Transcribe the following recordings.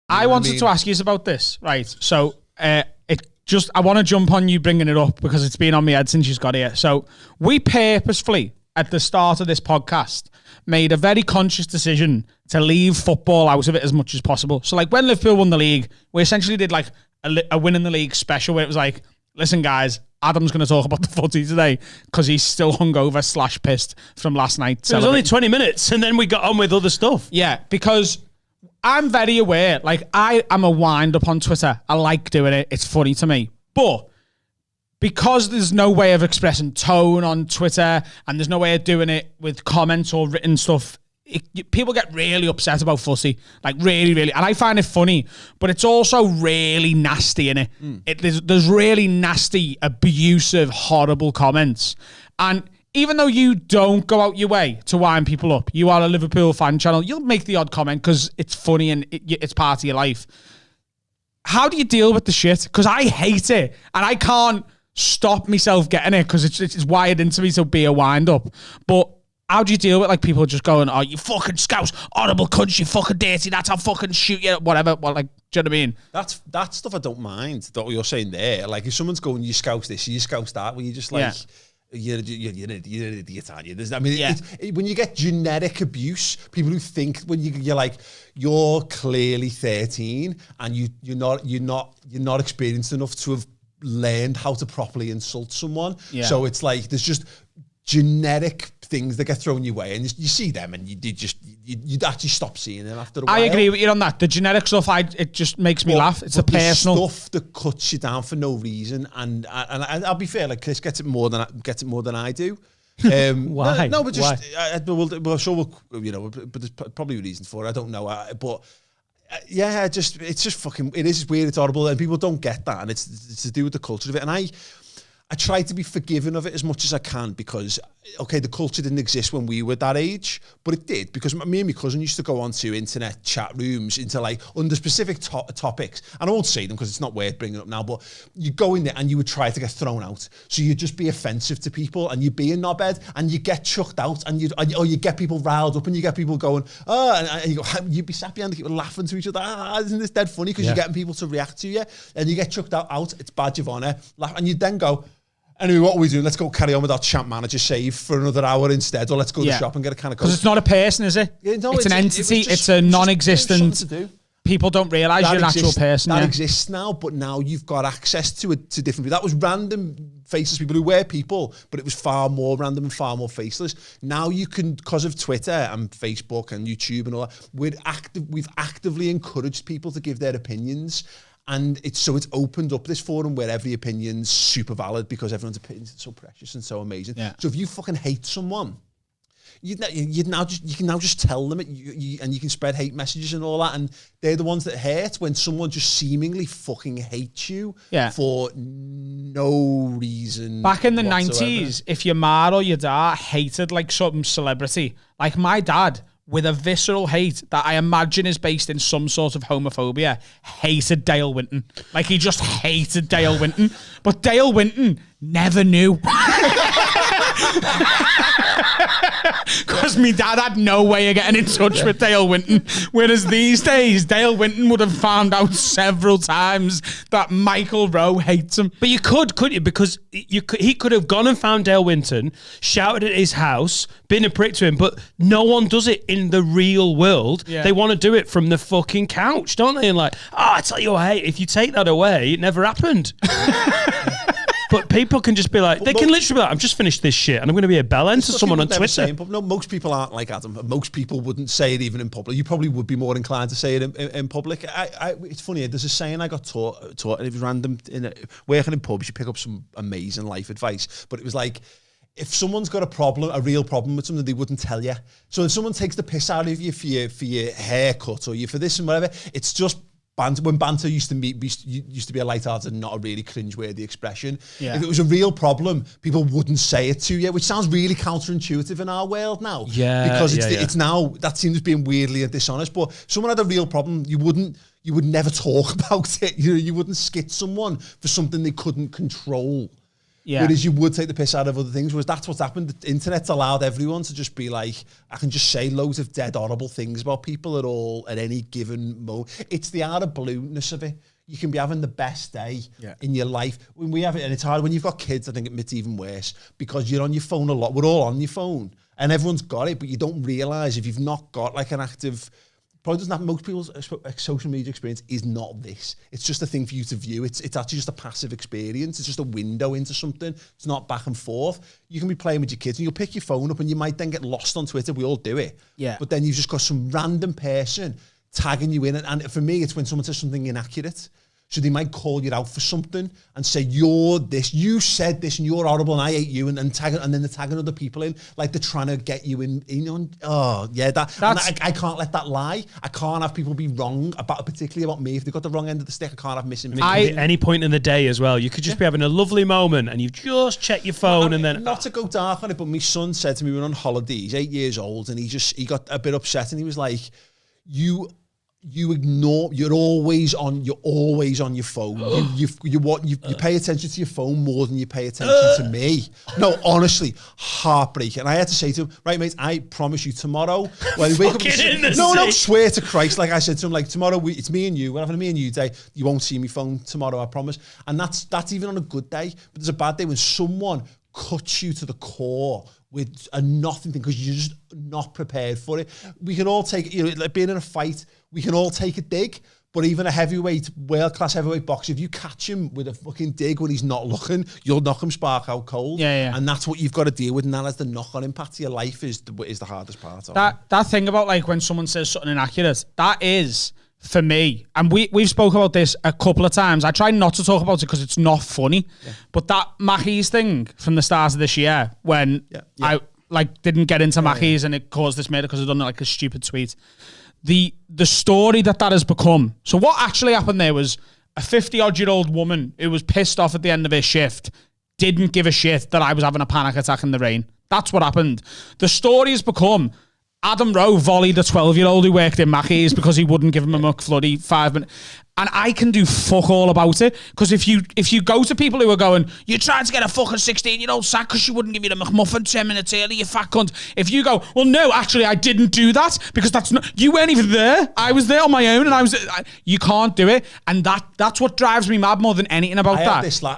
I wanted to ask you about this, right? So, I want to jump on you bringing it up because it's been on my head since you got here. So, we purposefully, at the start of this podcast, made a very conscious decision to leave football out of it as much as possible. So, like, when Liverpool won the league, we essentially did, like, a win in the league special where it was like, listen, guys, Adam's going to talk about the footy today because he's still hungover / pissed from last night. It was only 20 minutes and then we got on with other stuff. Yeah, because I'm very aware. Like, I am a wind up on Twitter. I like doing it. It's funny to me. But because there's no way of expressing tone on Twitter and there's no way of doing it with comments or written stuff, people get really upset about footy, like really, really, and I find it funny, but it's also really nasty in it. There's really nasty, abusive, horrible comments, and even though you don't go out your way to wind people up, you are a Liverpool fan channel, you'll make the odd comment because it's funny and it's part of your life. How do you deal with the shit? Because I hate it, and I can't stop myself getting it because it's wired into me to be a wind up, but how do you deal with, like, people just going, oh, you fucking scouse, horrible cunts, you fucking dirty, that's how fucking shoot you, whatever. Well, like, do you know what I mean? That stuff I don't mind, that what you're saying there. Like, if someone's going, you scouse this, you scouse that, well, you just like, you're an idiot, aren't you? When you get generic abuse, people who think, when you're like, you're clearly 13 and you're not experienced enough to have learned how to properly insult someone. Yeah. So it's like, there's just generic things that get thrown your way, and you see them, and you actually stop seeing them after a while. I agree with you on that. The generic stuff, it just makes me laugh. It's the personal stuff that cuts you down for no reason, and I'll be fair. Like, Chris gets it more than I do. Why? No, but just we're sure but there's probably a reason for it. I don't know, but. It's just fucking. It is weird. It's horrible, and people don't get that, and it's to do with the culture of it. And I try to be forgiving of it as much as I can because, okay, the culture didn't exist when we were that age, but it did because me and my cousin used to go onto internet chat rooms into, like, under specific topics. And I won't say them because it's not worth bringing up now, but you go in there and you would try to get thrown out. So you'd just be offensive to people and you'd be a knobhead and you get chucked out and you get people riled up and you get people going, and you'd be sat behind the people laughing to each other. Isn't this dead funny? Because you're getting people to react to you and you get chucked out. It's badge of honour. And you then go, anyway, what are we doing? Let's go carry on with our champ manager save for another hour instead, or let's go to the shop and get a can of Coke. Because it's not a person, is it? Yeah, no, it's an entity. It's a non-existent. People don't realise you're an actual person. That exists now, but now you've got access to different people. That was random faceless people who were people, but it was far more random and far more faceless. Now you can, because of Twitter and Facebook and YouTube and all that, we've actively encouraged people to give their opinions. And it's opened up this forum where every opinion's super valid because everyone's opinion is so precious and so amazing. Yeah. So if you fucking hate someone, you can now just tell them it, and you can spread hate messages and all that. And they're the ones that hurt when someone just seemingly fucking hates you for no reason. Back in the 90s, if your ma or your dad hated, like, some celebrity, like my dad, with a visceral hate that I imagine is based in some sort of homophobia, hated Dale Winton. Like, he just hated Dale Winton. But Dale Winton never knew. Because my dad had no way of getting in touch with Dale Winton. Whereas these days, Dale Winton would have found out several times that Michael Rowe hates him. But you couldn't you? Because he could have gone and found Dale Winton, shouted at his house, been a prick to him, but no one does it in the real world. Yeah. They want to do it from the fucking couch, don't they? And like, I tell you what, hey, if you take that away, it never happened. But people can just be like, they can literally be like, I've just finished this shit and I'm going to be a bellend to someone on Twitter. No, most people aren't like Adam. Most people wouldn't say it even in public. You probably would be more inclined to say it in public. It's funny, there's a saying I got taught, and it was random. Working in pubs, you pick up some amazing life advice. But it was like, if someone's got a real problem with something, they wouldn't tell you. So if someone takes the piss out of you for your haircut or you for this and whatever, it's just banter. When banter used to be a light-hearted and not a really cringe-worthy expression. Yeah. If it was a real problem, people wouldn't say it to you, which sounds really counterintuitive in our world now. Yeah, because it's now, that seems being weirdly dishonest. But if someone had a real problem, you would never talk about it. You wouldn't skit someone for something they couldn't control. Yeah. Whereas you would take the piss out of other things. Whereas that's what's happened. The internet's allowed everyone to just be like, I can just say loads of dead, horrible things about people at any given moment. It's the out of blueness of it. You can be having the best day in your life. When we have it, and it's hard when you've got kids, I think it's even worse because you're on your phone a lot. We're all on your phone and everyone's got it, but you don't realise if you've not got like an active, probably doesn't have, most people's social media experience is not this. It's just a thing for you to view. It's actually just a passive experience. It's just a window into something. It's not back and forth. You can be playing with your kids and you'll pick your phone up and you might then get lost on Twitter. We all do it. Yeah. But then you've just got some random person tagging you in. And for me, it's when someone says something inaccurate. So they might call you out for something and say, you're this, you said this and you're horrible and I hate you, and then they're tagging other people in, like they're trying to get you in oh yeah, I can't let that lie. I can't have people be wrong particularly about me. If they've got the wrong end of the stick, I can't have missing people. At any point in the day as well, you could just be having a lovely moment and you just check your phone and then... Not to go dark on it, but my son said to me, we were on holiday, he's 8 years old, and he got a bit upset and he was like, you're always on your phone. You pay attention to your phone more than you pay attention to me. No, honestly, heartbreaking. And I had to say to him, right, mate, I promise you tomorrow when we wake up, no, swear to Christ, like I said to him, like tomorrow it's me and you, we're having a me and you day. You won't see me phone tomorrow, I promise. And that's even on a good day. But there's a bad day when someone cuts you to the core with a nothing thing because you're just not prepared for it. We can all take it, like being in a fight, we can all take a dig, but even a heavyweight, world-class heavyweight boxer, if you catch him with a fucking dig when he's not looking, you'll knock him spark out cold. Yeah. And that's what you've got to deal with, and that has the knock-on impact to your life is the hardest part of it. That thing about like when someone says something inaccurate, that is... For me, and we've spoke about this a couple of times. I try not to talk about it because it's not funny. Yeah. But that Mackey's thing from the start of this year, when I like didn't get into Mackey's and it caused this murder because I'd done like a stupid tweet. The story that has become. So what actually happened there was a 50-odd-year-old woman who was pissed off at the end of her shift, didn't give a shit that I was having a panic attack in the rain. That's what happened. The story has become... Adam Rowe volleyed a 12-year-old who worked in Mackey's because he wouldn't give him a McFlurry 5 minutes. And I can do fuck all about it. Because if you go to people who are going, you tried to get a fucking 16-year-old sacked because she wouldn't give you the McMuffin 10 minutes early, you fat cunt. If you go, well, no, actually, I didn't do that because that's not, you weren't even there. I was there on my own and you can't do it. And that's what drives me mad more than anything about that.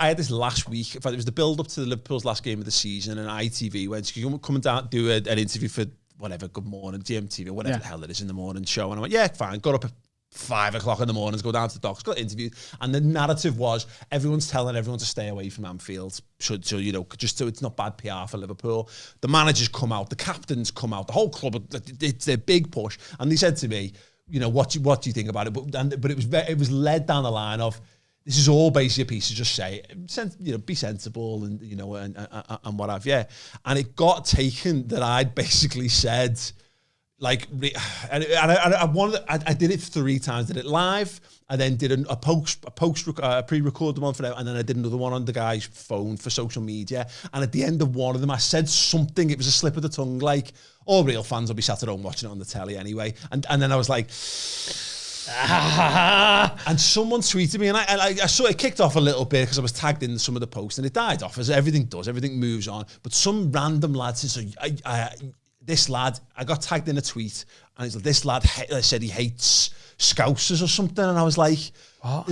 I had this last week. In fact, it was the build-up to Liverpool's last game of the season, and ITV went, you come and do an interview for whatever, Good Morning, GMTV, whatever the hell it is in the morning show. And I went, yeah, fine. Got up at 5 o'clock in the morning, go down to the docks, got interviewed. And the narrative was everyone's telling everyone to stay away from Anfield. So just so it's not bad PR for Liverpool. The managers come out, the captains come out, the whole club, it's their big push. And they said to me, what do you think about it? But it was led down the line of, this is all basically a piece to just say, be sensible and, and what have you. And it got taken that I'd basically said, like, and I did it 3 times. Did it live, I then did a pre-recorded one for them, and then I did another one on the guy's phone for social media. And at the end of one of them, I said something, it was a slip of the tongue, like, all real fans will be sat at home watching it on the telly anyway. And then I was like... and someone tweeted me, and I sort of kicked off a little bit because I was tagged in some of the posts, and it died off as everything does. Everything moves on. But some random lad said, so this lad, I got tagged in a tweet, and he's like, this lad said he hates Scousers or something, and I was like, what?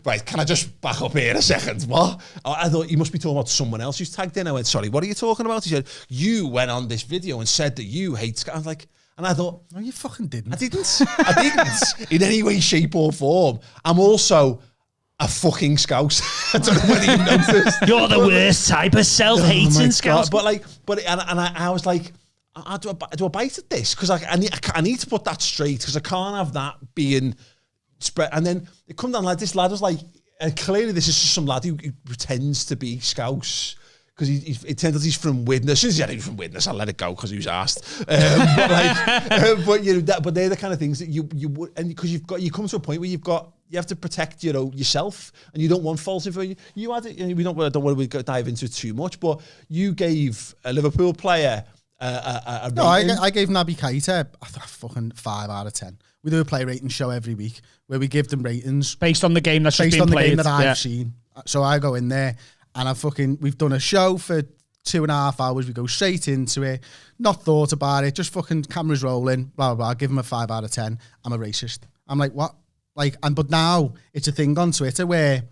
Right, can I just back up here a second? What? I thought you must be talking about someone else who's tagged in. I went, sorry, what are you talking about? He said, you went on this video and said that you hate Scousers. I was like, and I thought, no, you fucking didn't. I didn't in any way, shape or form. I'm also a fucking Scouse. I don't know whether you noticed. You're the worst type of self-hating Scouse. But I was like, do I bite at this? Because I need to put that straight because I can't have that being spread. And then it come down like this lad was like, clearly this is just some lad who pretends to be Scouse. Because it turns out he's from Widnes. As soon as he's from Widnes, I'll let it go because he was asked. But they're the kind of things that you would, and because you come to a point where you have to protect yourself, and you don't want false information. You had it. I don't want to dive into it too much, but you gave a Liverpool player a rating. No, I gave Naby Keita a fucking 5 out of 10. We do a play rating show every week where we give them ratings based on the game that's just been played. Based on the game that I've seen. So I go in there. and we've done a show for 2.5 hours. We go straight into it, not thought about it, just fucking cameras rolling, blah, blah, blah. Give him a 5 out of 10. I'm a racist. I'm like, what? Like, but now it's a thing on Twitter where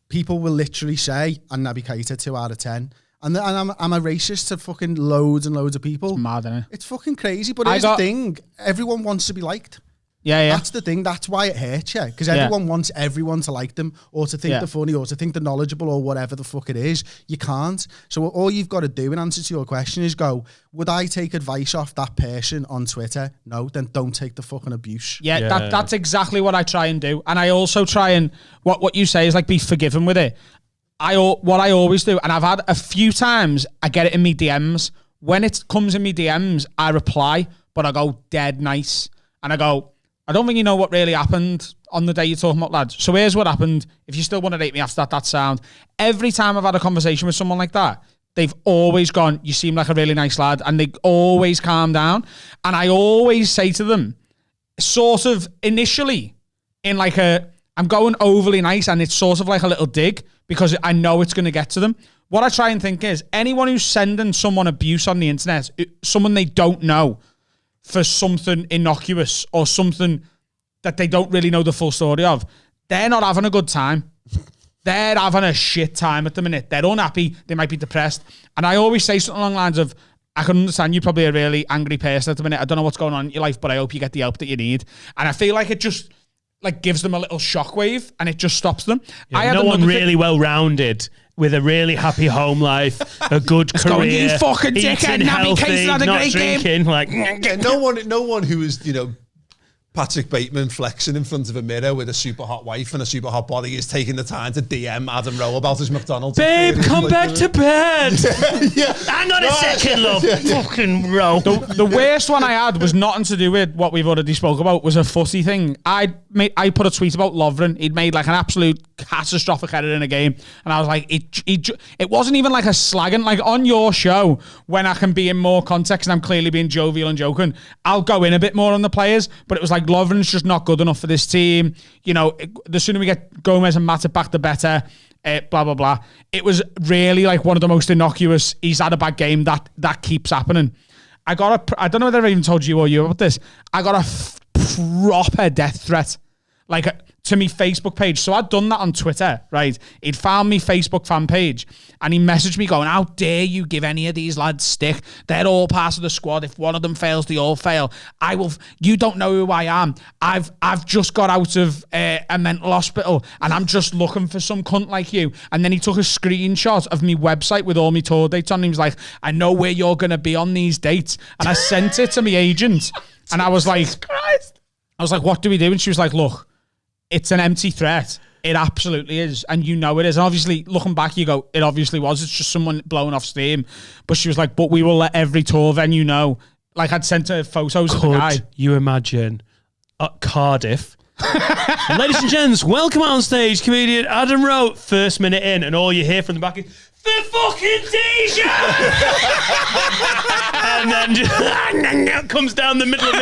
people will literally say, and Naby Keita 2 out of 10. And I'm a racist to fucking loads and loads of people. It's mad, isn't it? It's fucking crazy, but it's the thing. Everyone wants to be liked. Yeah. That's the thing. That's why it hurts you. Because everyone wants everyone to like them or to think they're funny or to think they're knowledgeable or whatever the fuck it is. You can't. So all you've got to do in answer to your question is go, would I take advice off that person on Twitter? No, then don't take the fucking abuse. Yeah. That's exactly what I try and do. And I also try and, what you say is like be forgiving with it. What I always do, and I've had a few times, I get it in me DMs. When it comes in me DMs, I reply, but I go dead nice. And I go, I don't think you know what really happened on the day you're talking about, lads. So here's what happened. If you still want to rate me after that sound. Every time I've had a conversation with someone like that, they've always gone, you seem like a really nice lad. And they always calm down. And I always say to them, sort of initially, in like I'm going overly nice, and it's sort of like a little dig because I know it's going to get to them. What I try and think is anyone who's sending someone abuse on the internet, someone they don't know, for something innocuous or something that they don't really know the full story of, they're not having a good time. They're having a shit time at the minute. They're unhappy. They might be depressed. And I always say something along the lines of, I can understand you're probably a really angry person at the minute. I don't know what's going on in your life, but I hope you get the help that you need. And I feel like it just like gives them a little shockwave and it just stops them. Yeah, no one really well-rounded with a really happy home life, a good career, going, you fucking dickhead, eating healthy, had a not great drinking. Game. Like, yeah, no one who is, Patrick Bateman flexing in front of a mirror with a super hot wife and a super hot body is taking the time to DM Adam Rowe about his McDonald's. Babe, come back to bed. Hang on a second, love. Fucking Rowe. The worst one I had was nothing to do with what we've already spoke about, was a footy thing. I put a tweet about Lovren. He'd made like an absolute catastrophic error in a game. And I was like, it wasn't even like a slagging. Like on your show, when I can be in more context and I'm clearly being jovial and joking, I'll go in a bit more on the players. But it was like, Lovren's just not good enough for this team. The sooner we get Gomez and Matip back, the better. Blah, blah, blah. It was really like one of the most innocuous, he's had a bad game, that keeps happening. I don't know whether I even told you or you about this. I got a proper death threat. Like to me Facebook page. So I'd done that on Twitter, right? He'd found me Facebook fan page and he messaged me going, how dare you give any of these lads stick? They're all part of the squad. If one of them fails, they all fail. You don't know who I am. I've just got out of a mental hospital and I'm just looking for some cunt like you. And then he took a screenshot of me website with all my tour dates on. He was like, I know where you're going to be on these dates. And I sent it to my agent and I was like, what do we do? And she was like, look, it's an empty threat. It absolutely is. And you know it is. And obviously, looking back, you go, it obviously was. It's just someone blowing off steam. But she was like, but we will let every tour venue know. Like, I'd sent her photos of the guy. Could you imagine Cardiff? And ladies and gents, welcome on stage, comedian Adam Rowe. First minute in, and all you hear from the back is, the fucking t-shirt! And then just comes down the middle of the